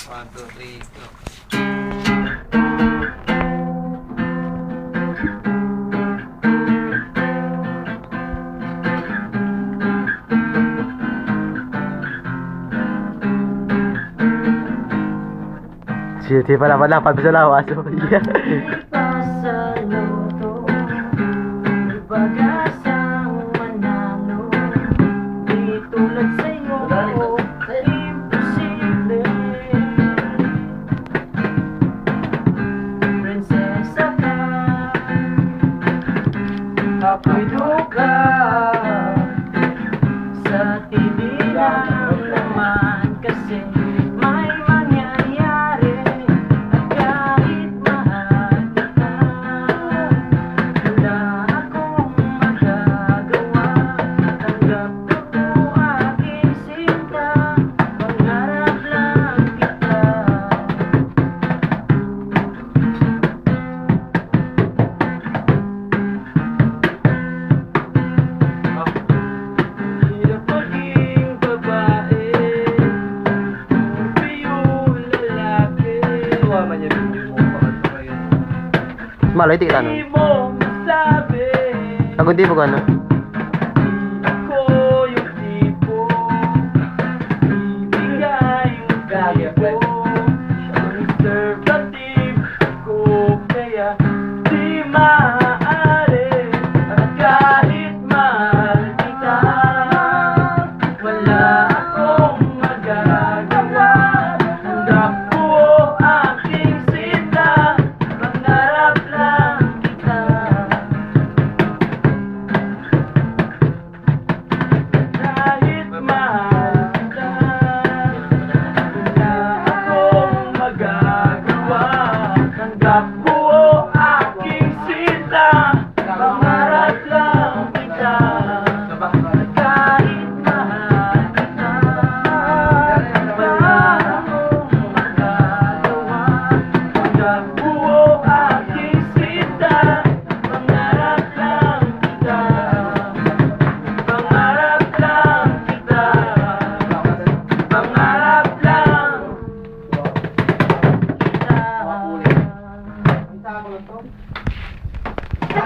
1, 2, 3, go. Sige pala pala, pag bisa lawas. Iya. Ako'y duka sa tinilang naman kasi may mangyayari at kahit maaga ka wala akong magagawa. Tanggap ko aking sinta, pangarap lang kita. Hirap maging babae, yung lalaki. Tuwa man yung video mo, bakit pa kayo? Malo iti kita no. Di mo masabi. Ako di po ano.